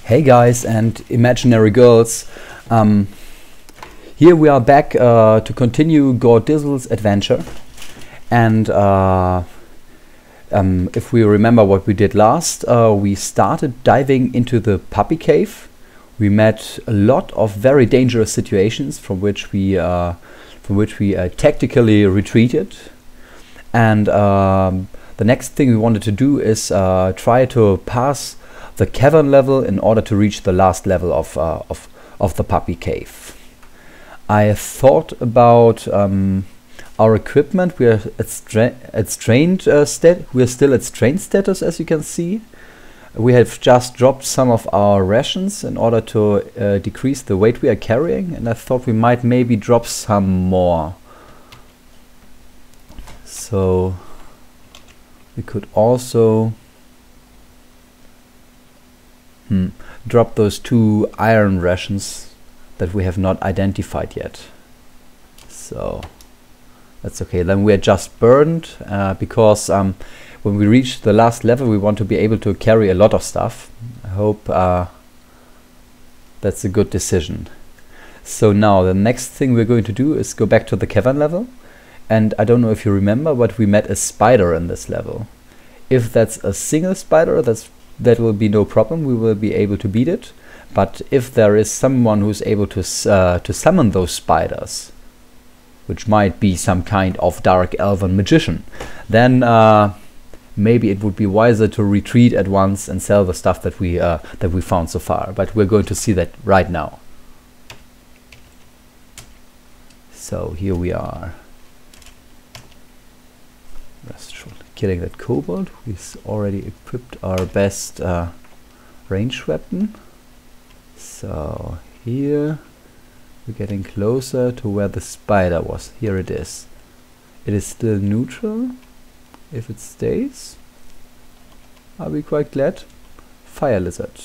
Hey guys and imaginary girls, here we are back to continue Gordizzle's adventure, and if we remember what we did last, we started diving into the puppy cave. We met a lot of very dangerous situations from which we tactically retreated, and the next thing we wanted to do is try to pass the cavern level in order to reach the last level of the puppy cave. I thought about our equipment. We are at strained we are still at strained status, as you can see. We have just dropped some of our rations in order to decrease the weight we are carrying, and I thought we might maybe drop some more. So we could also drop those 2 iron rations that we have not identified yet. So that's okay. Then we are just burned because when we reach the last level we want to be able to carry a lot of stuff. I hope that's a good decision. So now the next thing we're going to do is go back to the cavern level, and I don't know if you remember, but we met a spider in this level. If that's a single spider, that will be no problem. We will be able to beat it. But if there is someone who's able to summon those spiders, which might be some kind of dark elven magician, then maybe it would be wiser to retreat at once and sell the stuff that we found so far. But we're going to see that right now. So here we are. Just killing that kobold. We've already equipped our best ranged weapon. So here we're getting closer to where the spider was. Here it is. It is still neutral. If it stays, I'll be quite glad. Fire lizard.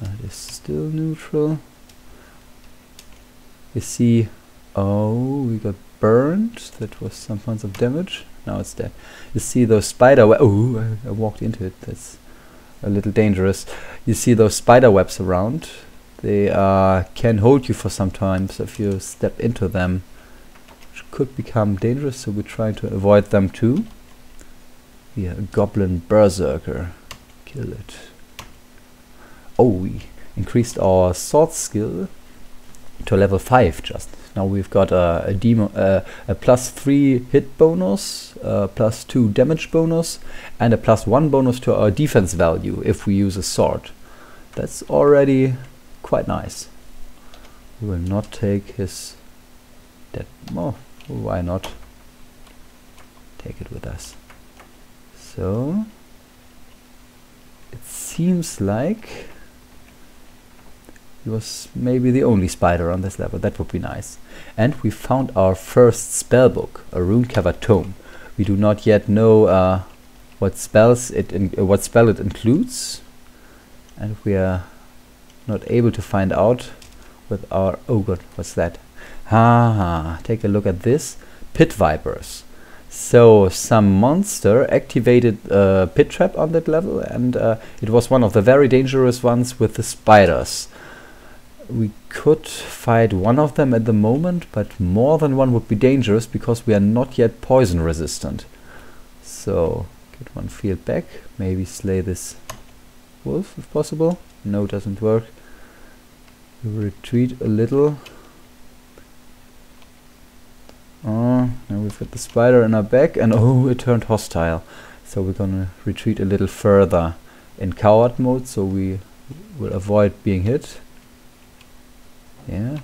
It is still neutral. You see, oh, we got burned. That was some points of damage. Now it's dead. You see those spider webs. Oh, I walked into it. That's a little dangerous. You see those spider webs around. They can hold you for some time, so if you step into them, which could become dangerous, so we're trying to avoid them too. Yeah, a goblin berserker. Kill it. Oh, we increased our sword skill to level 5 just. Now we've got a +3 hit bonus, +2 damage bonus, and a +1 bonus to our defense value if we use a sword. That's already quite nice. We will not take his dead. Oh, why not? Take it with us. So it seems like he was maybe the only spider on this level. That would be nice. And we found our first spell book, a rune-covered tome. We do not yet know what spell it includes, and we are not able to find out with our... Oh god, what's that? Take a look at this. Pit vipers. So some monster activated a pit trap on that level, and it was one of the very dangerous ones with the spiders. We could fight one of them at the moment, but more than one would be dangerous because we are not yet poison resistant. So get one field back, maybe slay this wolf if possible. No, it doesn't work. We retreat a little. Oh, now we've got the spider in our back, and oh, it turned hostile. So we're gonna retreat a little further in coward mode, so we will avoid being hit. Yeah.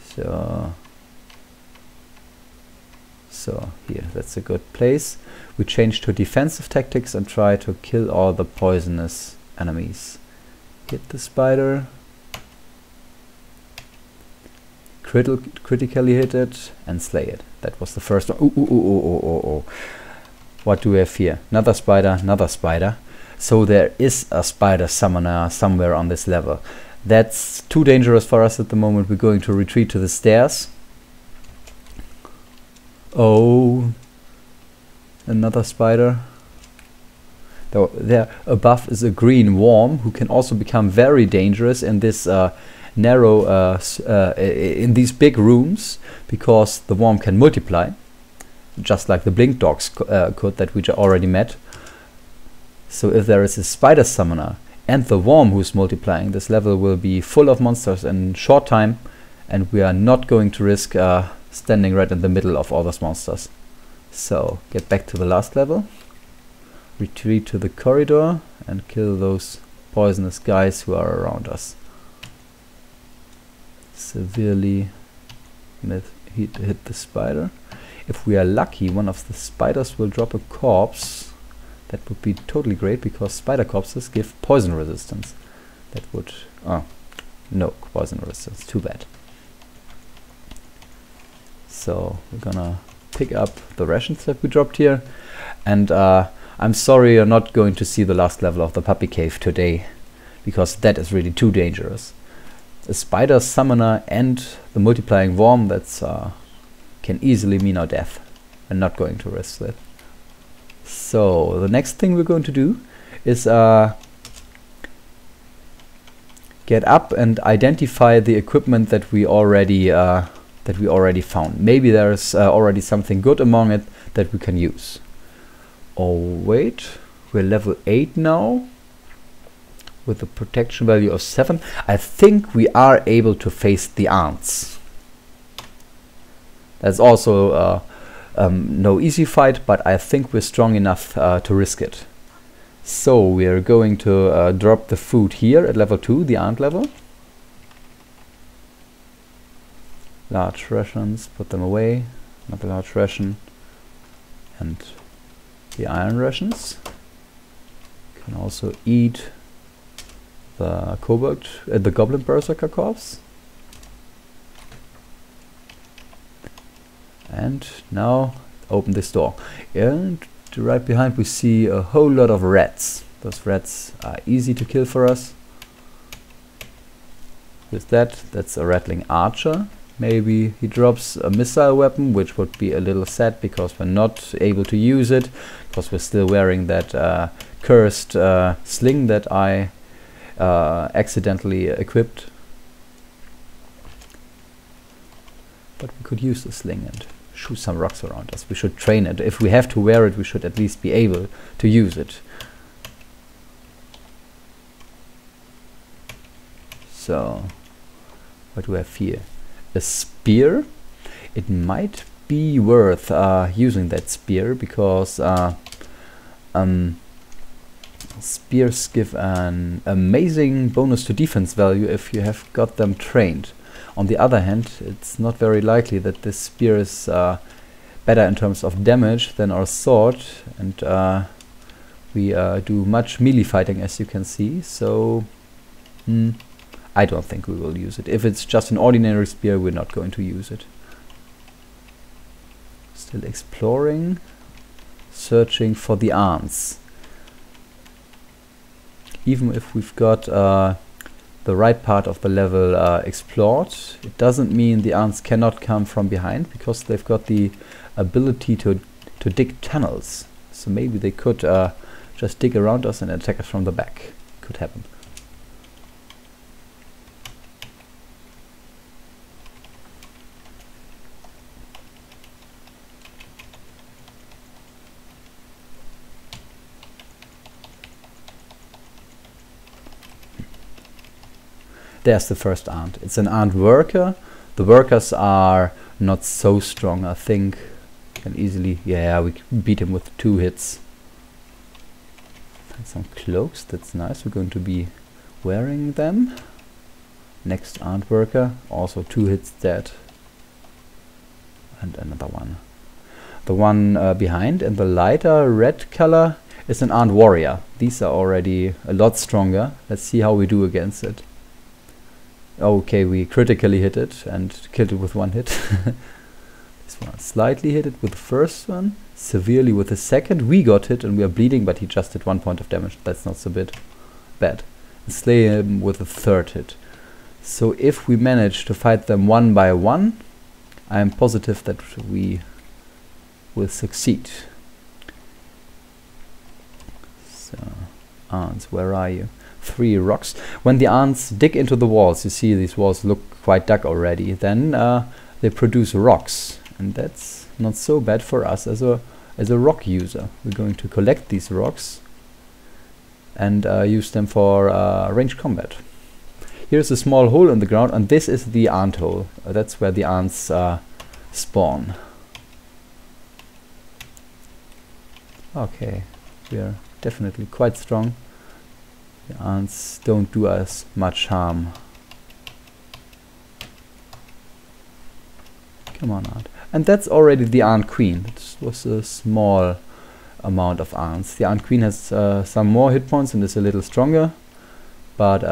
So here, that's a good place. We change to defensive tactics and try to kill all the poisonous enemies. Hit the spider. Critically hit it and slay it. That was the first one. Oh. What do we have here? Another spider, another spider. So there is a spider summoner somewhere on this level. That's too dangerous for us at the moment. We're going to retreat to the stairs. Oh, another spider. There above is a green worm who can also become very dangerous in this narrow, in these big rooms, because the worm can multiply, just like the blink dogs could that we already met. So if there is a spider summoner and the worm who's multiplying, this level will be full of monsters in short time, and we are not going to risk standing right in the middle of all those monsters. So get back to the last level, retreat to the corridor and kill those poisonous guys who are around us. Severely hit the spider. If we are lucky, one of the spiders will drop a corpse. That would be totally great, because spider corpses give poison resistance. That would... oh, no poison resistance, too bad. So we're gonna pick up the rations that we dropped here, and I'm sorry you're not going to see the last level of the puppy cave today, because that is really too dangerous. A spider summoner and the multiplying worm, that's can easily mean our death. I'm not going to risk that. So the next thing we're going to do is get up and identify the equipment that we already found. Maybe there's already something good among it that we can use. Oh wait, we're level 8 now with a protection value of 7. I think we are able to face the ants. That's also no easy fight, but I think we're strong enough to risk it. So we are going to drop the food here at level 2, the ant level. Large rations, put them away. Another large ration. And the iron rations. Can also eat the the goblin berserker corpse. And now open this door. And right behind we see a whole lot of rats. Those rats are easy to kill for us. With that, that's a rattling archer. Maybe he drops a missile weapon, which would be a little sad because we're not able to use it, because we're still wearing that cursed sling that I accidentally equipped. But we could use the sling and shoot some rocks around us. We should train it. If we have to wear it, we should at least be able to use it. So, what do we have here? A spear. It might be worth using that spear, because spears give an amazing bonus to defense value if you have got them trained. On the other hand, it's not very likely that this spear is better in terms of damage than our sword, and we do much melee fighting, as you can see, so I don't think we will use it. If it's just an ordinary spear, we're not going to use it. Still exploring, searching for the ants. Even if we've got the right part of the level explored, it doesn't mean the ants cannot come from behind, because they've got the ability to dig tunnels. So maybe they could just dig around us and attack us from the back. Could happen. There's the first ant. It's an ant worker. The workers are not so strong, I think. Can easily, yeah, we beat him with 2 hits. And some cloaks, that's nice. We're going to be wearing them. Next ant worker, also 2 hits dead. And another one. The one behind in the lighter red color is an ant warrior. These are already a lot stronger. Let's see how we do against it. Okay, we critically hit it and killed it with 1 hit. This one slightly hit it with the first one, severely with the second. We got hit and we are bleeding, but he just did 1 point of damage. That's not so bad. And slay him with the 3rd hit. So if we manage to fight them one by one, I am positive that we will succeed. So Ants, where are you? 3 rocks. When the ants dig into the walls, you see these walls look quite dark already, then they produce rocks, and that's not so bad for us as a rock user. We're going to collect these rocks and use them for ranged combat. Here's a small hole in the ground, and this is the ant hole. That's where the ants spawn. Okay, we are definitely quite strong. The ants don't do us much harm. Come on, ant. And that's already the ant queen. This was a small amount of ants. The ant queen has some more hit points and is a little stronger, but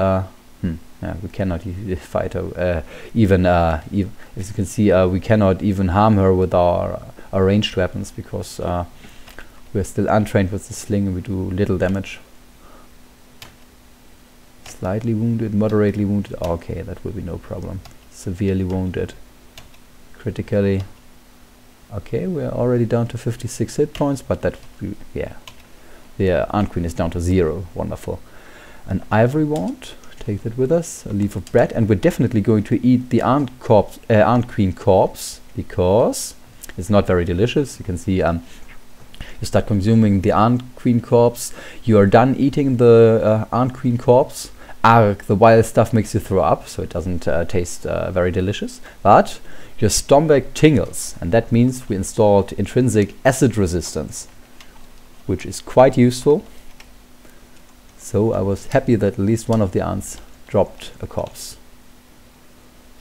yeah, we cannot fight her. Even as you can see, we cannot even harm her with our ranged weapons, because we're still untrained with the sling and we do little damage. Slightly wounded, moderately wounded. Okay, that will be no problem. Severely wounded. Critically. Okay, we're already down to 56 hit points, but that, yeah. The ant queen is down to 0. Wonderful. An ivory wand. Take that with us. A leaf of bread, and we're definitely going to eat the ant queen corpse, because it's not very delicious. You can see you start consuming the ant queen corpse. You are done eating the ant queen corpse. The wild stuff makes you throw up, so it doesn't taste very delicious. But your stomach tingles, and that means we installed intrinsic acid resistance, which is quite useful. So I was happy that at least one of the ants dropped a corpse.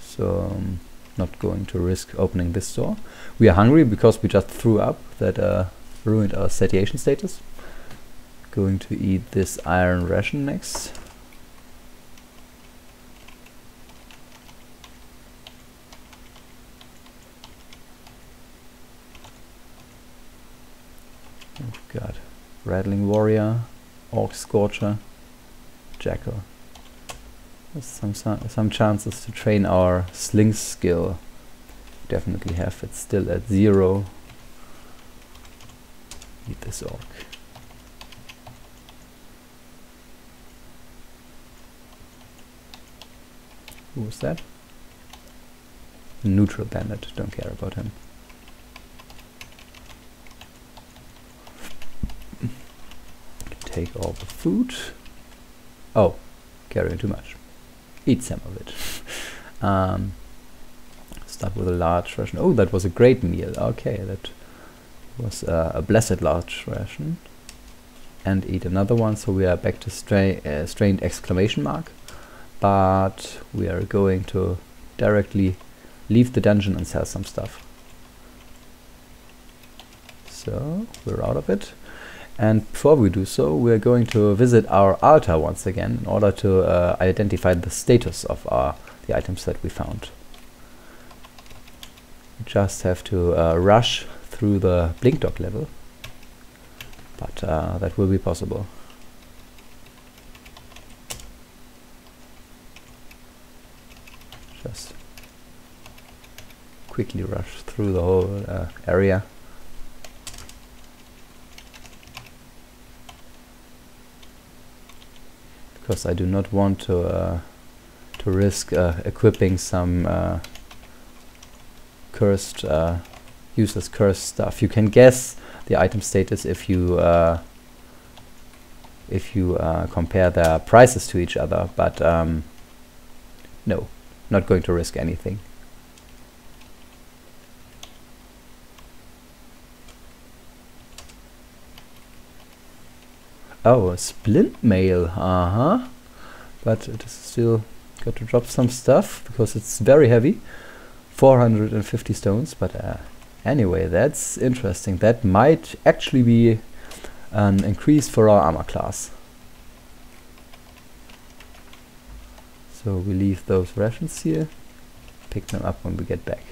So I'm not going to risk opening this door. We are hungry because we just threw up. That ruined our satiation status. Going to eat this iron ration next. We've got rattling warrior, orc scorcher, jackal. There's some chances to train our sling skill. Definitely have it still at 0. Eat this orc. Who was that? Neutral bandit. Don't care about him. Take all the food. Oh, carrying too much. Eat some of it. Start with a large ration. Oh, that was a great meal. Okay, that was a blessed large ration. And eat another one. So we are back to strained exclamation mark. But we are going to directly leave the dungeon and sell some stuff. So we're out of it. And before we do so, we're going to visit our altar once again in order to identify the status of the items that we found. We just have to rush through the blink dog level, but that will be possible. Just quickly rush through the whole area. Because I do not want to risk equipping some cursed, useless cursed stuff. You can guess the item status if you compare their prices to each other, but no, not going to risk anything. Oh, a splint mail, but it is still got to drop some stuff because it's very heavy. 450 stones, but anyway, that's interesting. That might actually be an increase for our armor class. So we leave those rations here, pick them up when we get back.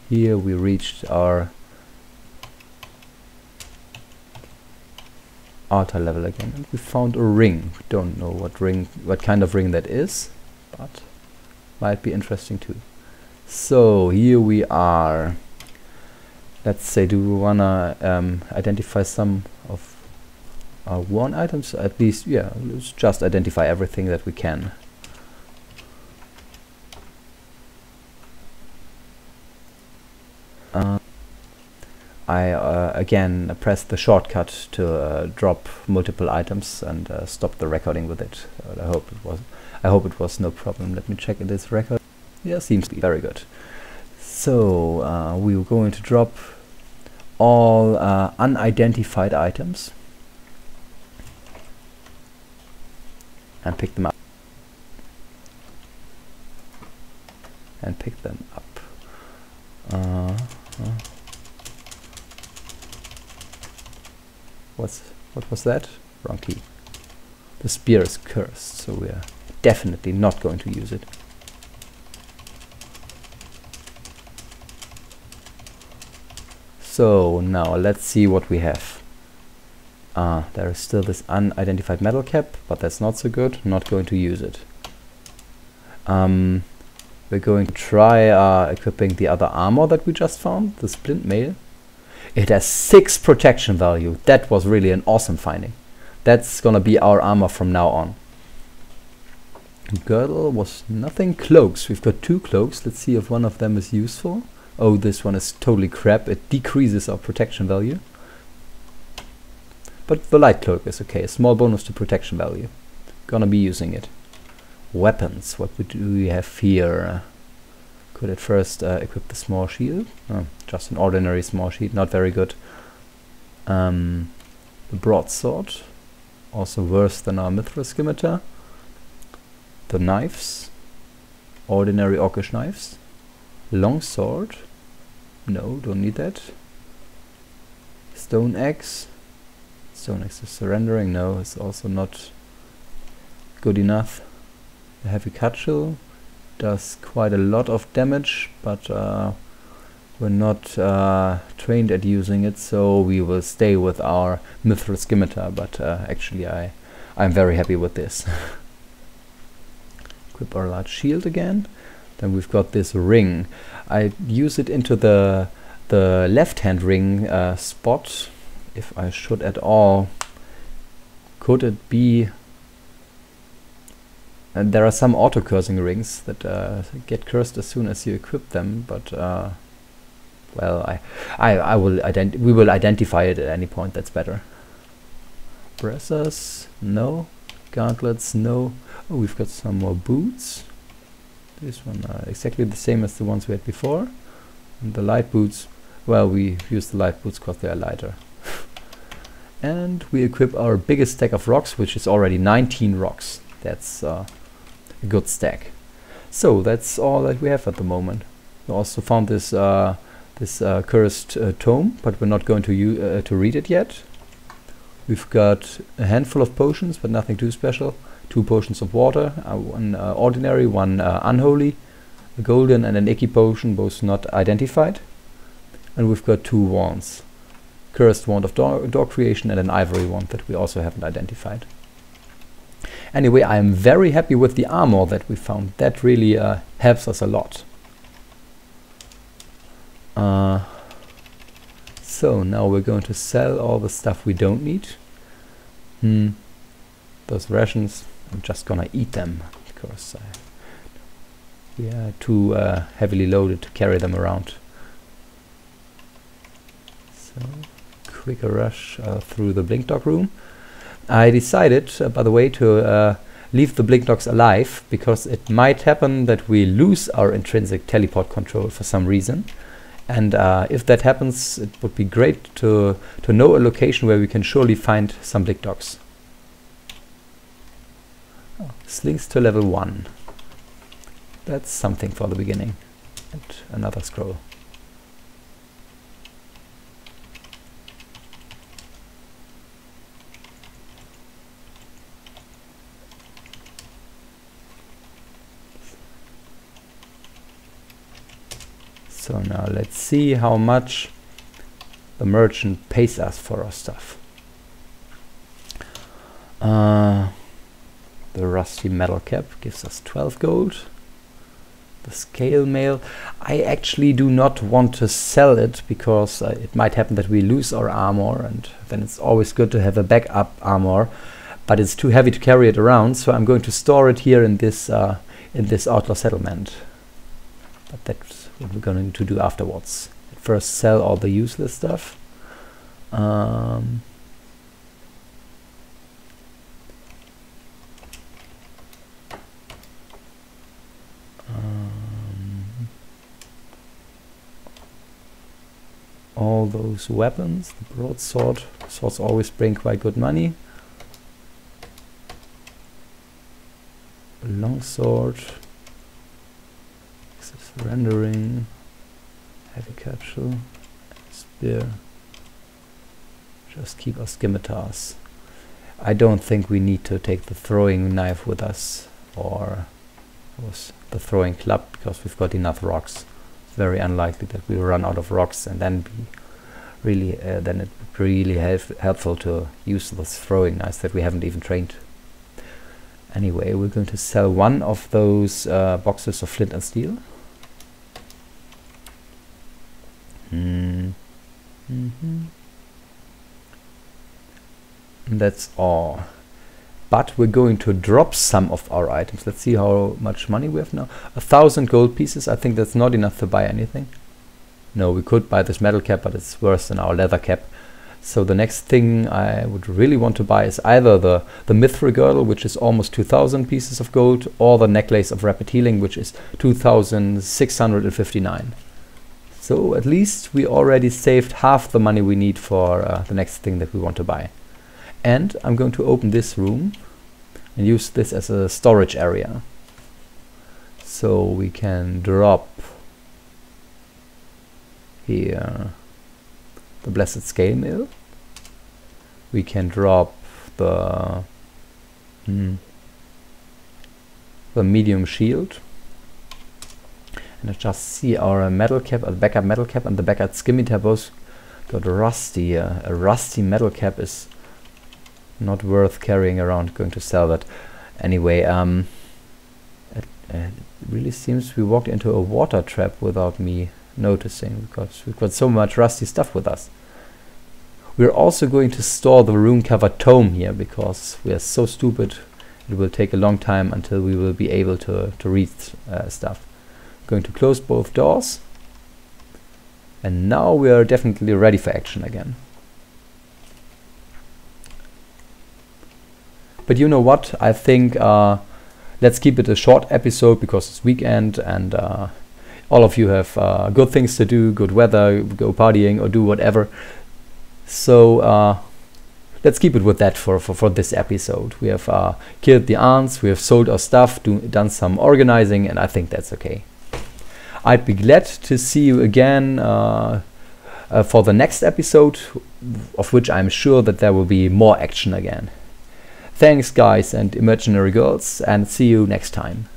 Here we reached our altar level again, and we found a ring. We don't know what kind of ring that is, but might be interesting too. So here we are. Let's say, do we wanna identify some of one items at least. Yeah, let's just identify everything that we can. I again pressed the shortcut to drop multiple items and stop the recording with it. I hope it was no problem. Let me check this record. Yeah, seems to be very good. So we were going to drop all unidentified items and pick them up. What was that? Wrong key. The spear is cursed, so we are definitely not going to use it. So now let's see what we have. There is still this unidentified metal cap, but that's not so good. Not going to use it. We're going to try equipping the other armor that we just found, the splint mail. It has 6 protection value. That was really an awesome finding. That's gonna be our armor from now on. Girdle was nothing. Cloaks. We've got 2 cloaks. Let's see if one of them is useful. Oh, this one is totally crap. It decreases our protection value. But the light cloak is okay. A small bonus to protection value. Gonna be using it. Weapons. What do we have here? Could at first equip the small shield. Oh, just an ordinary small shield. Not very good. The broadsword. Also worse than our mithril scimitar. The knives. Ordinary orcish knives. Longsword. No, don't need that. Stone axe. Stone axe is surrendering. No, it's also not good enough. The heavy cudgel does quite a lot of damage, but we're not trained at using it, so we will stay with our mithril scimitar. But actually, I'm very happy with this. Equip our large shield again. Then we've got this ring. I use it into the left-hand ring spot, if I should at all. Could it be? And there are some auto-cursing rings that get cursed as soon as you equip them, but well, we will identify it at any point. That's better. Bracers, no. Gauntlets, no. Oh, we've got some more boots. This one exactly the same as the ones we had before. And the light boots, well, we use the light boots because they are lighter. And we equip our biggest stack of rocks, which is already 19 rocks. That's a good stack. So that's all that we have at the moment. We also found this cursed tome, but we're not going to read it yet. We've got a handful of potions, but nothing too special. 2 potions of water, one ordinary, one unholy, a golden and an icky potion, both not identified. And we've got 2 wands. Cursed wand of door creation and an ivory wand that we also haven't identified. Anyway, I am very happy with the armor that we found. That really helps us a lot. So now we're going to sell all the stuff we don't need. Those rations, I'm just gonna eat them because we are too heavily loaded to carry them around. So, quicker rush through the blink dog room. I decided, by the way, to leave the blink dogs alive because it might happen that we lose our intrinsic teleport control for some reason. And if that happens, it would be great to know a location where we can surely find some blink dogs. Oh, slings to level 1. That's something for the beginning. And another scroll. So now let's see how much the merchant pays us for our stuff. The rusty metal cap gives us 12 gold. The scale mail. I actually do not want to sell it because it might happen that we lose our armor, and then it's always good to have a backup armor, but it's too heavy to carry it around, so I'm going to store it here in this outlaw settlement. But that's what we're going to do afterwards. First sell all the useless stuff. All those weapons, the broadsword, swords always bring quite good money. Longsword, this is rendering, heavy capsule, spear. Just keep our scimitars. I don't think we need to take the throwing knife with us, or the throwing club, because we've got enough rocks. It's very unlikely that we'll run out of rocks, and then then it would be really helpful to use those throwing knives that we haven't even trained. Anyway, we're going to sell one of those boxes of flint and steel. That's all. But we're going to drop some of our items. Let's see how much money we have now. 1,000 gold pieces. I think that's not enough to buy anything. No, we could buy this metal cap, but it's worse than our leather cap. So the next thing I would really want to buy is either the mithril girdle, which is almost 2,000 pieces of gold, or the necklace of rapid healing, which is 2,659. So at least we already saved half the money we need for the next thing that we want to buy. And I'm going to open this room and use this as a storage area. So we can drop here the blessed scale mill. We can drop the medium shield. And I just see our metal cap, a backup metal cap, and the backup scimitar both got rusty. A rusty metal cap is not worth carrying around. Going to sell that anyway. It really seems we walked into a water trap without me noticing, because we've got so much rusty stuff with us. We're also going to store the rune covered tome here, because we are so stupid it will take a long time until we will be able to read stuff. Going to close both doors, and now we are definitely ready for action again. But you know what, I think let's keep it a short episode, because it's weekend and all of you have good things to do, good weather, go partying or do whatever. So let's keep it with that for this episode. We have killed the ants, we have sold our stuff, done some organizing, and I think that's okay. I'd be glad to see you again for the next episode, of which I'm sure that there will be more action again. Thanks guys and imaginary girls, and see you next time.